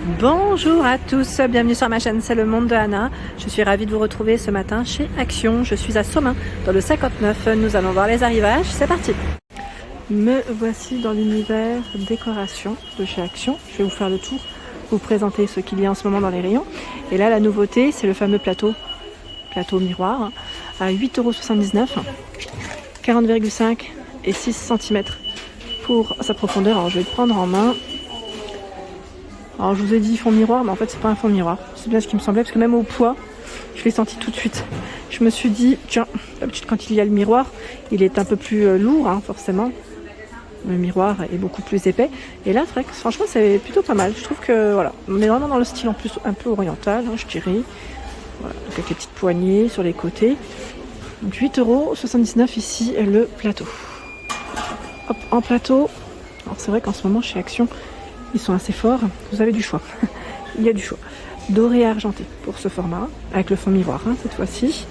Bonjour à tous, bienvenue sur ma chaîne, c'est le monde de Anna. Je suis ravie de vous retrouver ce matin chez Action. Je suis à Somain, dans le 59. Nous allons voir les arrivages, c'est parti. Me voici dans l'univers décoration de chez Action. Je vais vous faire le tour, vous présenter ce qu'il y a en ce moment dans les rayons. Et là, la nouveauté, c'est le fameux plateau miroir, à 8,79 €, 40,5 et 6 cm pour sa profondeur. Alors je vais le prendre en main. Alors je vous ai dit fond miroir, mais en fait c'est pas un fond miroir. C'est bien ce qui me semblait, parce que même au poids, je l'ai senti tout de suite. Je me suis dit, tiens, d'habitude quand il y a le miroir, il est un peu plus lourd, hein, forcément. Le miroir est beaucoup plus épais. Et là, franchement, c'est plutôt pas mal. Je trouve que voilà, on est vraiment dans le style en plus un peu oriental, hein, je dirais. Voilà, donc avec les petites poignées sur les côtés. Donc 8,79 € ici, le plateau. Hop, en plateau. Alors c'est vrai qu'en ce moment chez Action, ils sont assez forts, vous avez du choix. Il y a du choix. Doré et argenté pour ce format, avec le fond miroir cette fois-ci.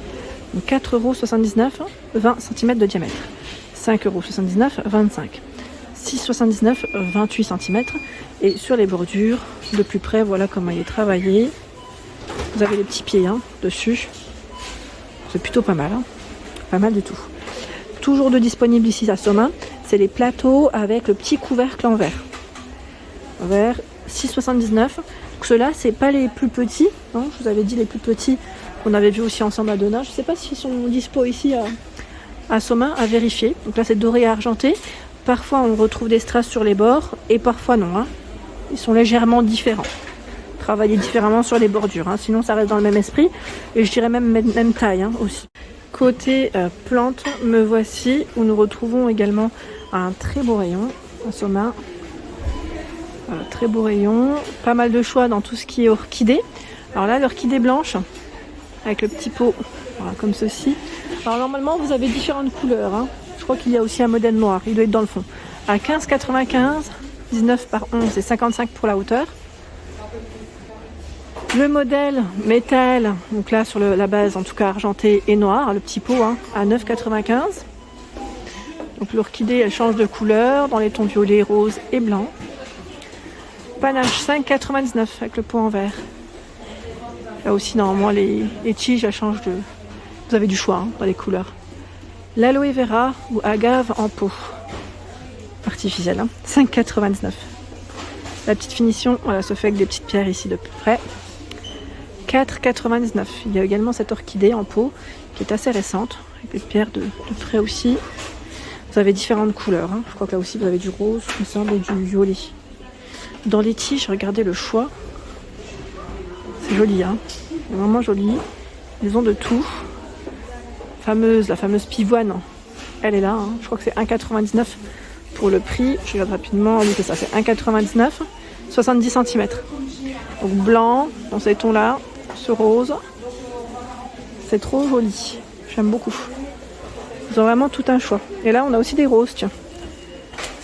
4,79 €, 20 cm de diamètre. 5,79 €, 25. 6,79 €, 28 cm. Et sur les bordures, de plus près, voilà comment il est travaillé. Vous avez les petits pieds dessus. C'est plutôt pas mal. Pas mal du tout. Toujours de disponible ici à Somain, c'est les plateaux avec le petit couvercle en verre. Vers 6,79 €. Ceux-là, c'est pas les plus petits. Non, je vous avais dit les plus petits qu'on avait vu aussi ensemble à Donna. Je sais pas s'ils sont dispo ici à Somain, à vérifier. Donc là, c'est doré et argenté. Parfois, on retrouve des strass sur les bords et parfois non. Ils sont légèrement différents. Travailler différemment sur les bordures. Sinon, ça reste dans le même esprit. Et je dirais même taille aussi. Côté plantes, me voici où nous retrouvons également un très beau rayon à Somain. Voilà, très beau rayon, pas mal de choix dans tout ce qui est orchidée. Alors là, l'orchidée blanche, avec le petit pot, voilà, comme ceci. Alors normalement, vous avez différentes couleurs. Je crois qu'il y a aussi un modèle noir, il doit être dans le fond. À 15,95 €, 19 par 11 et 55 pour la hauteur. Le modèle métal, donc là sur la base, en tout cas argenté et noir, le petit pot, à 9,95 €. Donc l'orchidée, elle change de couleur dans les tons violet, rose et blanc. Panache 5,99 € avec le pot en verre. Là aussi, normalement, les tiges, elles changent de... Vous avez du choix dans les couleurs. L'aloe vera ou agave en pot. Artificielle, 5,99 €. La petite finition, voilà, se fait avec des petites pierres ici de peu près. 4,99 €. Il y a également cette orchidée en pot qui est assez récente, avec des pierres de près aussi. Vous avez différentes couleurs. Je crois que là aussi, vous avez du rose, il me semble, et du violet. Dans les tiges, regardez le choix. C'est joli, c'est vraiment joli. Ils ont de tout. La fameuse pivoine, elle est là. Je crois que c'est 1,99 € pour le prix. Je regarde rapidement. Oui, c'est ça, c'est 1,99 €, 70 cm. Donc blanc, dans ces tons-là, ce rose. C'est trop joli. J'aime beaucoup. Ils ont vraiment tout un choix. Et là, on a aussi des roses, tiens.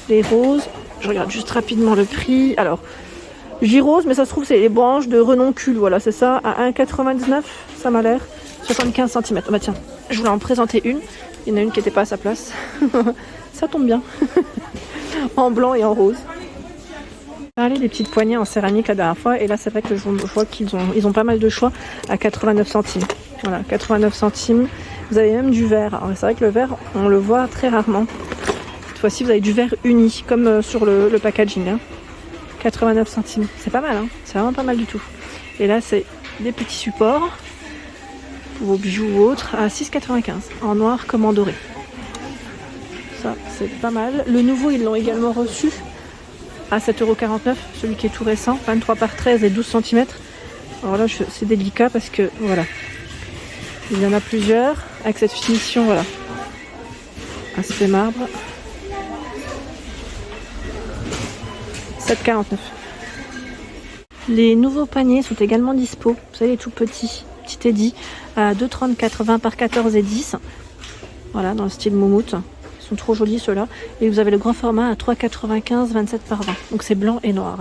Les roses. Je regarde juste rapidement le prix. Alors, Girose, mais ça se trouve, c'est les branches de renoncule. Voilà, c'est ça, à 1,99 €, ça m'a l'air. 75 cm. Oh bah tiens, je voulais en présenter une. Il y en a une qui n'était pas à sa place. Ça tombe bien. En blanc et en rose. J'ai parlé des petites poignées en céramique la dernière fois. Et là, c'est vrai que je vois qu'ils ont pas mal de choix à 89 centimes. Voilà, 89 centimes. Vous avez même du verre. Alors, c'est vrai que le verre, on le voit très rarement. Cette fois-ci, vous avez du verre uni, comme sur le packaging. 89 centimes. C'est pas mal, c'est vraiment pas mal du tout. Et là, c'est des petits supports pour vos bijoux ou autres à 6,95 €, en noir comme en doré. Ça, c'est pas mal. Le nouveau, ils l'ont également reçu à 7,49 €, celui qui est tout récent, 23 par 13 et 12 cm. Alors là, c'est délicat parce que, voilà, il y en a plusieurs avec cette finition, voilà. Aspect marbre. 7,49 €. Les nouveaux paniers sont également dispo. Vous savez, les tout petits, petit Eddy, à 2,34 € 20 par 14 et 10. Voilà, dans le style moumoute. Ils sont trop jolis ceux-là. Et vous avez le grand format à 3,95 € 27 par 20. Donc c'est blanc et noir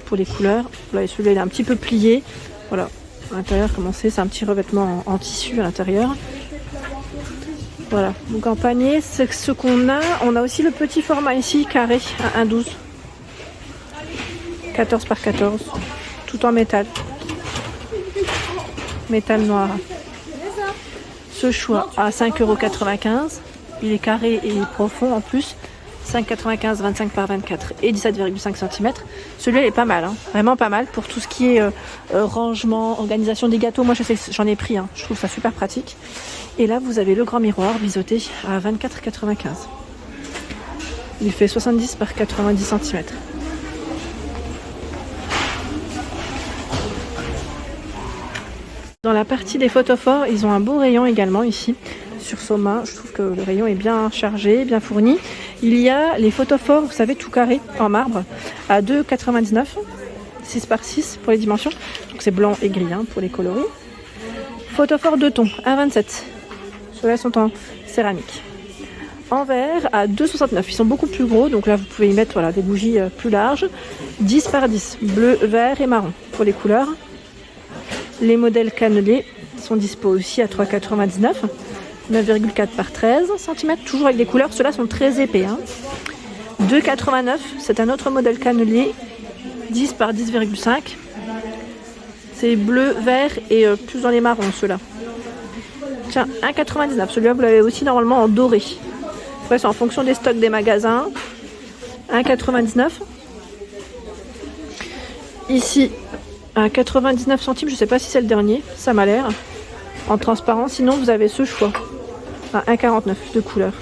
pour les couleurs. Voilà, et celui-là, il est un petit peu plié. Voilà, à l'intérieur, comment c'est un petit revêtement en tissu à l'intérieur. Voilà, donc en panier, c'est ce qu'on a. On a aussi le petit format ici, carré, à 1,12 €. 14 par 14, tout en métal. Métal noir. Ce choix à 5,95 €. Il est carré et profond en plus. 5,95, 25 par 24 et 17,5 cm. Celui-là est pas mal, hein. Vraiment pas mal pour tout ce qui est rangement, organisation des gâteaux. Moi je sais que j'en ai pris, hein. Je trouve ça super pratique. Et là vous avez le grand miroir biseauté à 24,95 €. Il fait 70 par 90 cm. Dans la partie des photophores, ils ont un beau rayon également ici. Sur Soma, je trouve que le rayon est bien chargé, bien fourni. Il y a les photophores, vous savez, tout carré en marbre à 2,99 €, 6 par 6 pour les dimensions. Donc c'est blanc et gris, hein, pour les coloris. Photophores de ton à 27 €. Ceux-là sont en céramique. En verre à 2,69 €. Ils sont beaucoup plus gros, donc là vous pouvez y mettre voilà, des bougies plus larges. 10 par 10, bleu, vert et marron pour les couleurs. Les modèles cannelés sont dispo aussi à 3,99 €. 9,4 par 13 cm, toujours avec des couleurs. Ceux-là sont très épais. 2,89 €, c'est un autre modèle cannelé. 10 par 10,5. C'est bleu, vert et plus dans les marrons, ceux-là. Tiens, 1,99 €. Celui-là, vous l'avez aussi normalement en doré. Après, c'est en fonction des stocks des magasins. 1,99 €. Ici, à 99 centimes, je ne sais pas si c'est le dernier, ça m'a l'air. En transparent, sinon vous avez ce choix. À 1,49 € de couleur.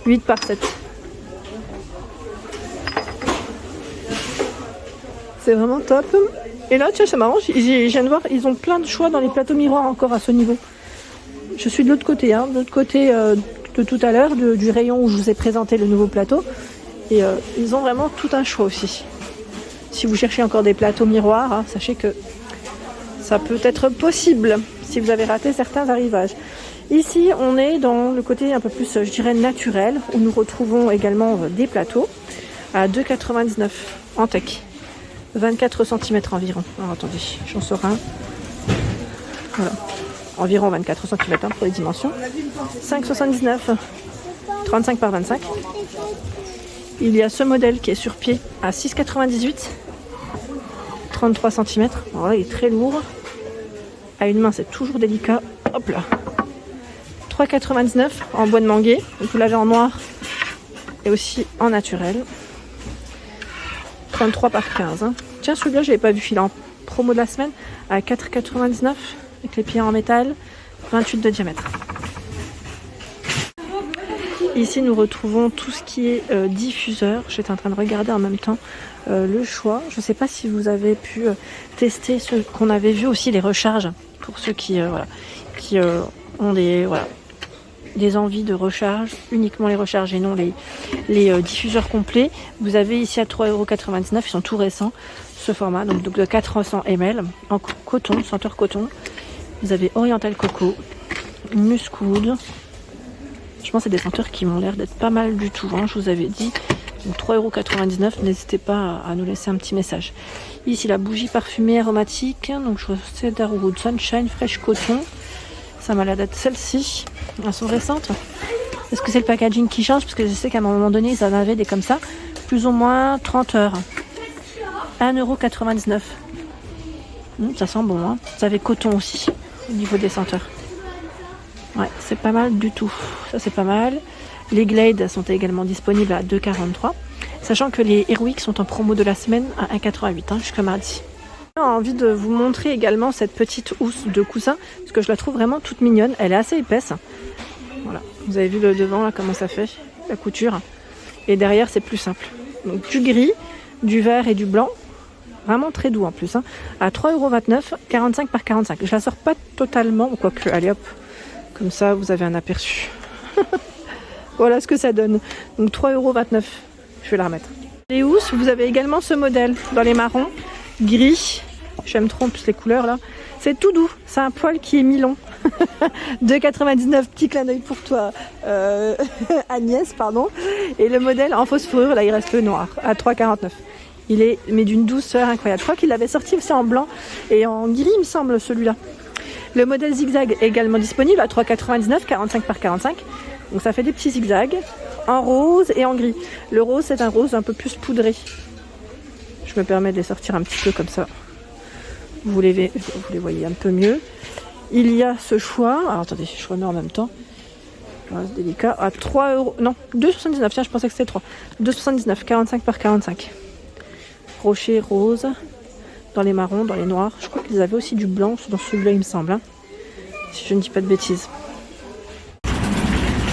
8 par 7. C'est vraiment top. Et là, tiens, c'est marrant, je viens de voir, ils ont plein de choix dans les plateaux miroirs encore à ce niveau. Je suis de l'autre côté, de l'autre côté de tout à l'heure, du rayon où je vous ai présenté le nouveau plateau. Et ils ont vraiment tout un choix aussi. Si vous cherchez encore des plateaux miroirs, sachez que ça peut être possible si vous avez raté certains arrivages. Ici, on est dans le côté un peu plus, je dirais, naturel, où nous retrouvons également des plateaux à 2,99 € en tech. 24 cm environ. Alors attendez, j'en sors un. Voilà. Environ 24 cm pour les dimensions. 5,79 €. 35 par 25. Il y a ce modèle qui est sur pied à 6,98 €. 33 cm. Alors là, il est très lourd. À une main, c'est toujours délicat. Hop là. 3,99 € en bois de manguier. Donc vous l'avez en noir et aussi en naturel. 33 par 15. Tiens, celui-là, je l'avais pas vu. Il est en promo de la semaine à 4,99 € avec les pieds en métal. 28 de diamètre. Ici, nous retrouvons tout ce qui est diffuseur. J'étais en train de regarder en même temps le choix. Je ne sais pas si vous avez pu tester ce qu'on avait vu aussi, les recharges. Pour ceux qui, ont des envies de recharge, uniquement les recharges et non les diffuseurs complets. Vous avez ici à 3,99 €. Ils sont tout récents, ce format. Donc de 400 ml en coton, senteur coton. Vous avez Oriental Coco, Muskwood. Je pense que c'est des senteurs qui m'ont l'air d'être pas mal du tout. Je vous avais dit. Donc 3,99 €. N'hésitez pas à nous laisser un petit message. Ici, la bougie parfumée aromatique. Donc je vois Cedarwood, Sunshine, Fresh Coton. Ça m'a l'air d'être celle-ci. Elles sont récentes. Est-ce que c'est le packaging qui change? Parce que je sais qu'à un moment donné, ils en avaient des comme ça. Plus ou moins 30 heures. 1,99 €. Ça sent bon. Vous avez coton aussi au niveau des senteurs. Ouais, c'est pas mal du tout. Ça, c'est pas mal. Les Glade sont également disponibles à 2,43 €. Sachant que les Airwick sont en promo de la semaine à 1,88 € jusqu'à mardi. J'ai envie de vous montrer également cette petite housse de coussin. Parce que je la trouve vraiment toute mignonne. Elle est assez épaisse. Voilà. Vous avez vu le devant, là, comment ça fait. La couture. Et derrière, c'est plus simple. Donc du gris, du vert et du blanc. Vraiment très doux en plus. À 3,29 €, 45 par 45. Je la sors pas totalement. Quoique, allez hop. Comme ça, vous avez un aperçu. Voilà ce que ça donne. Donc 3,29 €. Je vais la remettre. Les housses, vous avez également ce modèle dans les marrons, gris. J'aime trop en plus les couleurs là. C'est tout doux. C'est un poil qui est mi-long. 2,99 €. Petit clin d'œil pour toi, Agnès, pardon. Et le modèle en fausse fourrure, là il reste le noir, à 3,49 €. Il est mais d'une douceur incroyable. Je crois qu'il l'avait sorti aussi en blanc et en gris, il me semble, celui-là. Le modèle zigzag est également disponible à 3,99 €, 45 par 45. Donc ça fait des petits zigzags en rose et en gris. Le rose, c'est un rose un peu plus poudré. Je me permets de les sortir un petit peu comme ça. vous les voyez un peu mieux. Il y a ce choix, alors attendez, je remets en même temps. C'est délicat, à 3 €, non, 2,79, tiens, je pensais que c'était 3. 2,79, 45 par 45. Rocher rose, dans les marrons, dans les noirs. Je crois qu'ils avaient aussi du blanc dans celui-là, il me semble, hein, si je ne dis pas de bêtises.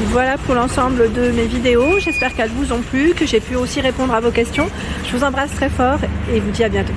Voilà pour l'ensemble de mes vidéos. J'espère qu'elles vous ont plu, que j'ai pu aussi répondre à vos questions. Je vous embrasse très fort et vous dis à bientôt.